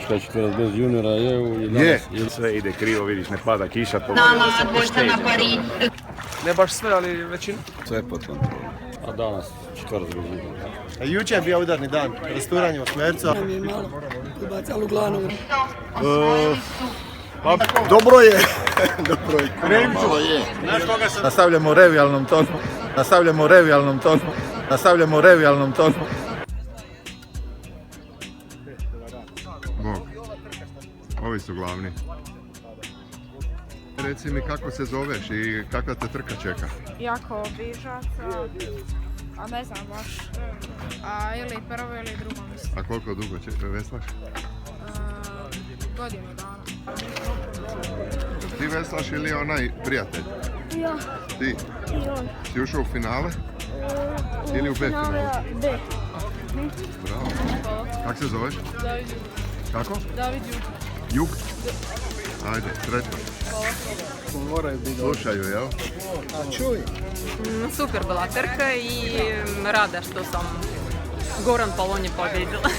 Šta ćete nas bez juniora, je. Sve ide krivo, vidiš, ne pada kiša, to može se pošteđe. Ne baš sve, ali većinu. Sve pod kontrolom. A danas četvrt bez juniora. Jučer je bio udarni dan, rasturanje osmerca. Nam je malo ubacalo u glanu. Dobro je. Dobro je. Malo je. Nastavljamo revijalnom tonu. Bog, ovi su glavni. Reci mi kako se zoveš i kakva te trka čeka? Jako Bižaca, a ne znam baš, ili prvo ili drugo mislim. A koliko dugo veslaš? Godinu dana. Ti veslaš ili onaj prijatelj? Ja. Ti? I on. Si ušao u finale? Ili u B finale? B. Bravo. Kako se zoveš? David Jug. Kako? David Jug. Jug? Ajde, sretno. Slušaju, jel? Super bila trka i rada što sam Goran Polonje pobjedila.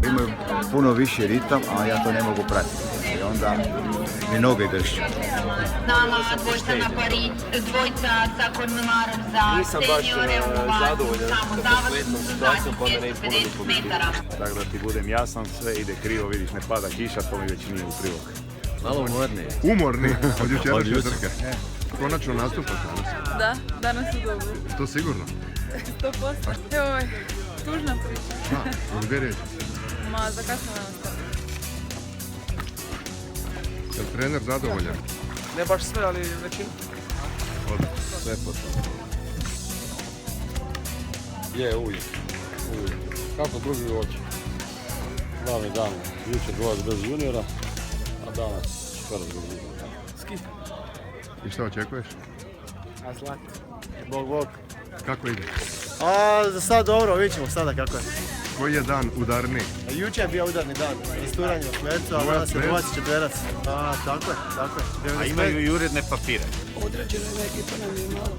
Imaju puno više ritam, a ja to ne mogu pratiti. I onda mi noge drži. Nama dvojca na pari, dvojca sa kormilarom za seniore u Novaku, samo zavod, 50 metara. Tako da ti budem jasan, sve ide krivo, vidiš, ne pada kiša, to mi već nije u prilog. Malo umorni. Umorni od jučerašnje trke. Konačno nastupaš danas. Da, danas su dobri. To sigurno? 100%. Joj, tužna priča. A, gdje riječ? Ma, zakasno nam. Je li trener zadovoljan? Ne baš sve, ali većinu. Sve pod kontrolom. Je, uvijek. Kako drugi hoće. Glavni dan, jučer dvojac bez juniora, a danas četvrt bez juniora. I što očekuješ? A zlat. Bog. Kako ide? A za sad dobro, vidit ćemo sada kako je. Koji je dan udarniji? Jučer je bio udarni dan, rasturanje osmerca, a danas je dvojac četverac. A, tako je. A imaju i uredne papire. Određena je ekipa nam je malo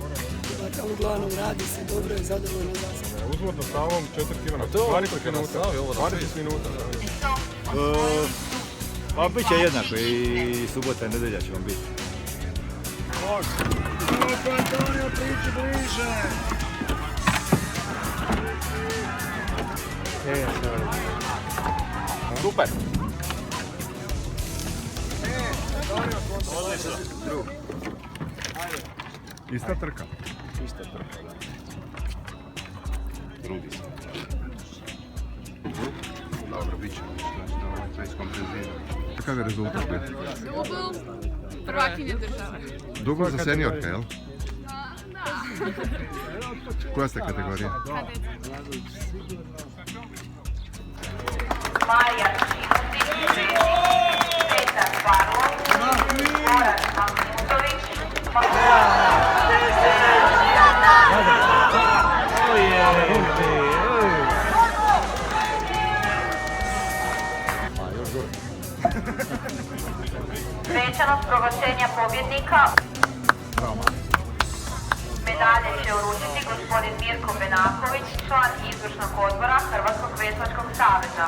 ubacalo u glanu, radi se, dobro je, zadovoljno za se. Uzvodno stavom 4 km. 20 minuta. 20 minuta. Pa bit će jednako i subota i nedelja ćemo biti. Antonio, priči bliže! Super! Ista trka? Ista trka, da. Trudi se. Dobro, bit će. Sve iskompenzirano. Kakav je rezultat bio? Dubl, prvakinje države. Dubl za seniorka, jel? Koja ste kategorija? Marija Šimović, Petar Parlov, Goran Amutović, svečanost proglašenja pobjednika. Medalje će uručiti gospodin Mirko Benaković, član izvršnog odbora Hrvatskog veslačkog saveza.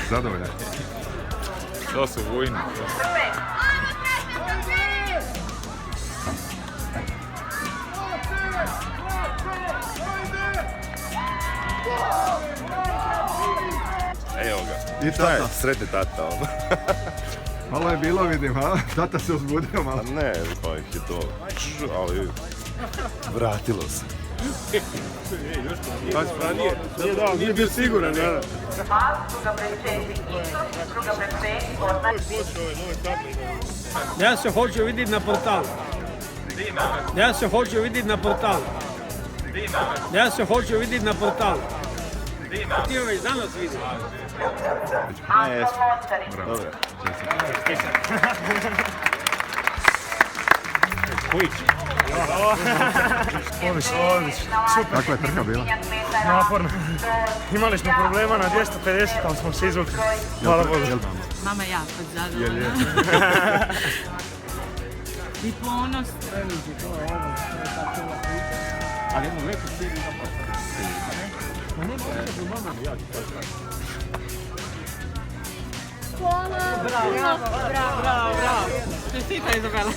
Zadovoljan? To su vojni. Evo ga. I tata. Sretni tata. Malo je bilo, vidim, a? Tata se uzbudio malo. Ne, pa ih je to. Ali vratilo se. Nije bio siguran, ja. Druga pred 4 Isus, druga pred 5 Ja se hoću vidjeti na portalu. Ja se hoću vidjeti na portalu. Ti već danas vidim. Anton Mostarić. Dobro. Kujić. Kakva je trka bila? Naporno. Imali smo problema na 250, ali smo se izvukli. Hvala Bogu. Mama ja zadovoljna. I ponos. Ali jednu lepu seriju Bravo. Čestita Izabela.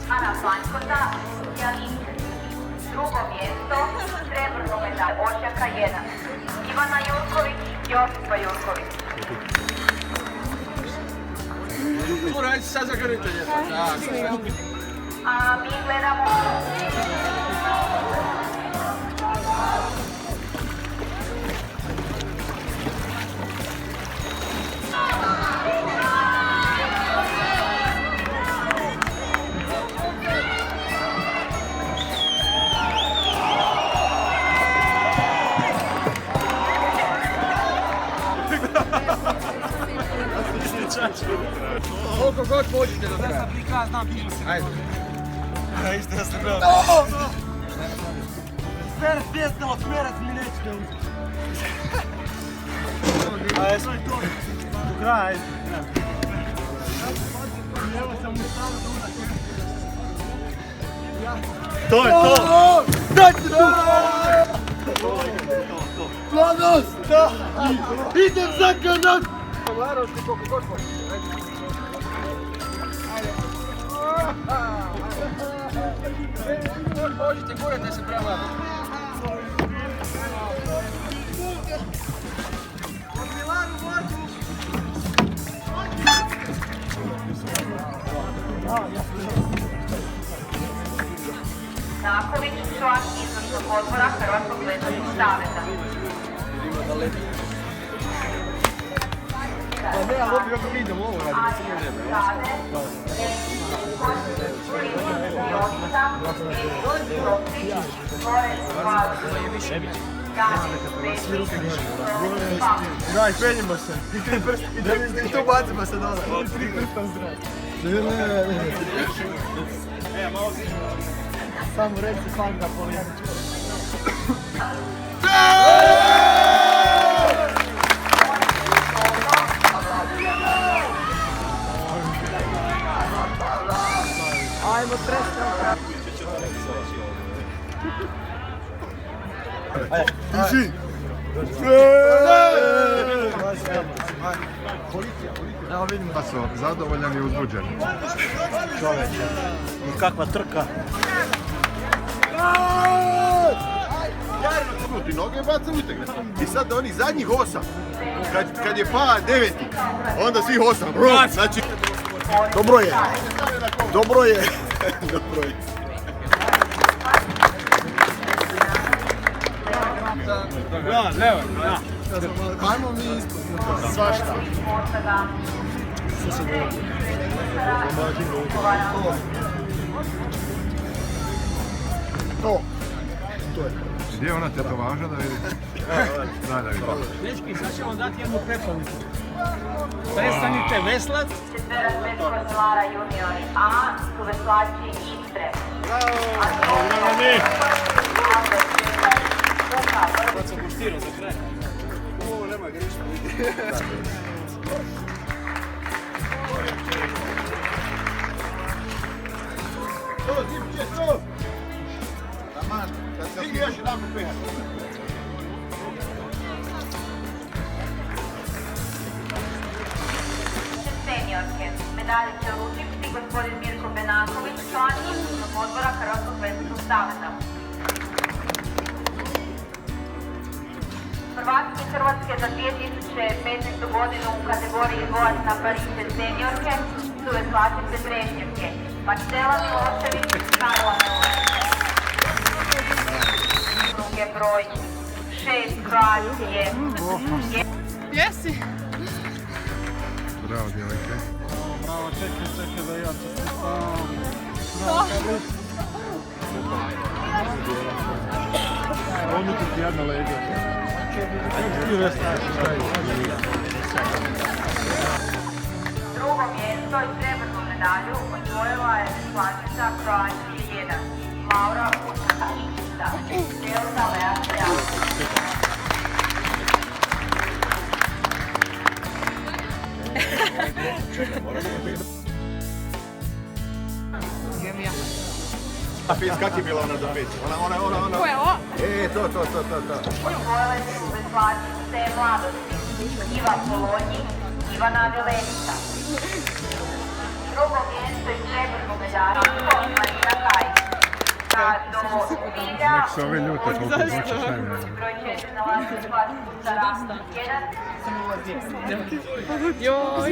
Ana Panjkota, Jalin. Drugo mjesto, srebrno medalj Osijeka 1. Ivana Jurković, Josipa Jurković. A mi gledamo... Koliko god možete do kraja. Ajde. Isto da ste gledali. Smerac pjesnalo, smerac mi nećete uzeti. Ajde, svoj to. Do kraja, ajde. To je to! Dajte tu! Mladost! Idem za kanat! Mladost ti koliko god možete. Možete, gurajte se prema. Naković, član izvršnog odbora Hrvatskog veslačkog saveza. Daj, penjimo se. I tu bacimo se dole. Samo reci fanta političko. Ajmo tresno. Tiši! Evo vidim Pa su zadovoljan i uzbuđen. čoveče. I kakva trka. Ti noge baca utegne. I sad onih zadnjih 8, kad je pa 9, onda svih 8. Znači... Dobro je. Dobro je. Dobro je. Levo. Ajmo mi ispod. Svašta. To. To je. Gdje je ona tetovaža da vidi? Da vidi. Dečki, sad ćemo dati jednu preporuku. Prestanite veslat. Četverak Petko Zlara junior A su veslači Istre. Bravo mi! Sad sam puštirao za kraj. Ovo nema grešno vidi. To, Zimče, to! Taman, stigli još jedan pehar. Seniorke. Medalje će uručiti gospodin Mirko Benaković, član izvršnog odbora Hrvatskog veslačkog saveza. Prvaki Hrvatske za 2015. godinu u kategoriji dvojac na Pariće seniorke su veslačice Brežnjevke, Marcela Milošević i Karla Milošević. Druge broj 6 6 Kroatije. Jesi? Bravo, djevojke. Bravo, čekaj da ja Odluku ti jedna leđa. Drugo mjesto i srebrnu medalju osvojila je članica Kroatije 1, Laura Vučanića, Delta Leacija. A pis, kak je bila ona za peć? Ona. Ko je ovo? To. Osvojile su veslačice mladosti Iva Polonji, Ivana Vilenica. Drugo mjesto i srebrnu medalju Marina Kajić. Do cilja Nek se ove ljute koliko hoćeš najmanje. broj 4 nalazi veslačica Sara 1. Joj.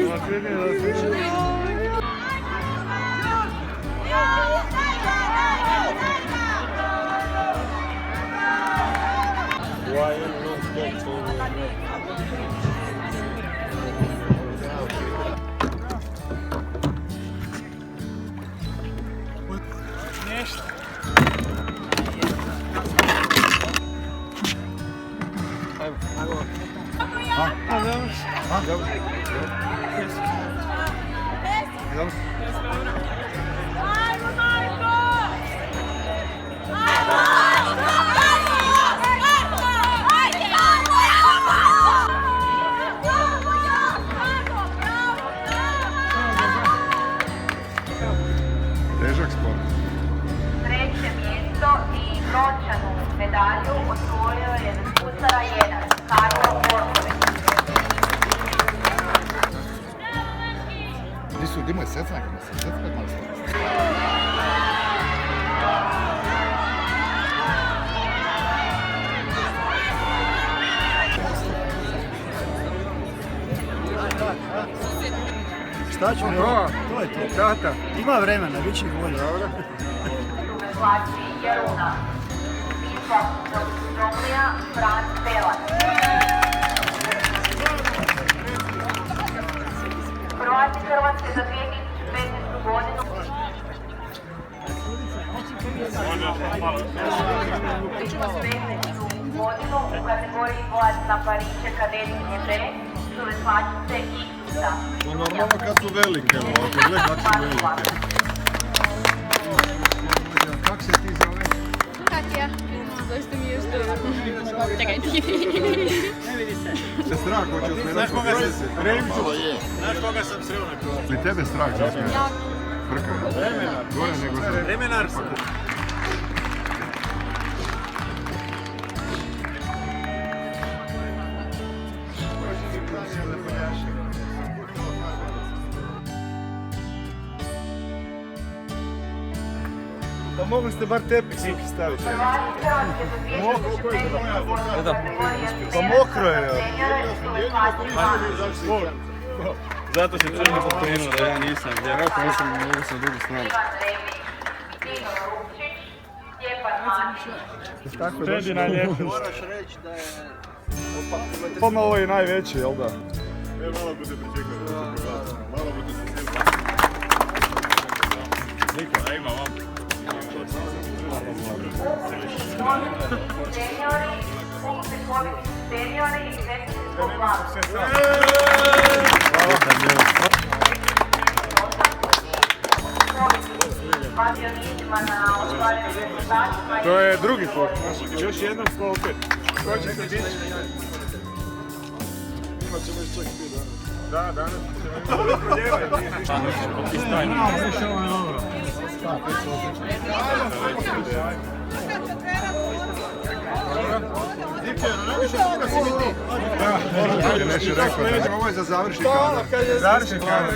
Težak sport. Treće mjesto i brončanu medalju osvojio je Pusara 1, Karlo Borković. Gdje mu je secnak? Šta ću mi ovo? To je to. Tata. Ima vremena, bit će ih bolje. Veslači Jaruna, Misla Domlija, Franc Pelan. Prvaci Hrvatske za 2015. godinu. Godinu u kategoriji Zlatna Pariće kadetkinje B su veslačice Isusa. To normalno kad su velike, ovako, gled kak su velike. Kak se ti zove? Katja. Zašto mi je što... Čekaj ti. Se strah hoće osmjerati. Znaš koga sam sreo? Znaš koga sam sreo na krovu? Li tebe strah za osmjerati? Frka. Gore nego za... Remenar. Pa mogli ste bar tepih suhi staviti. Pa mokro je. Zato se crno pokrenuo da ja nisam, vjerojatno mogu sam drugu stranu. Tako Tebi najljepši. Moraš reći da je... Poma ovo je najveći, jel da? Malo bude pričekati. Malo bude se Niko, ima vam. Seniori i većinskog mladosti. To je drugi put. Još jednom 105. Ko će se biti? Imat ćemo još čak 3 dana. Da, danas ćemo imati proljevanje. Nešto rekao, ovo je za završni kadar. Završi kadar.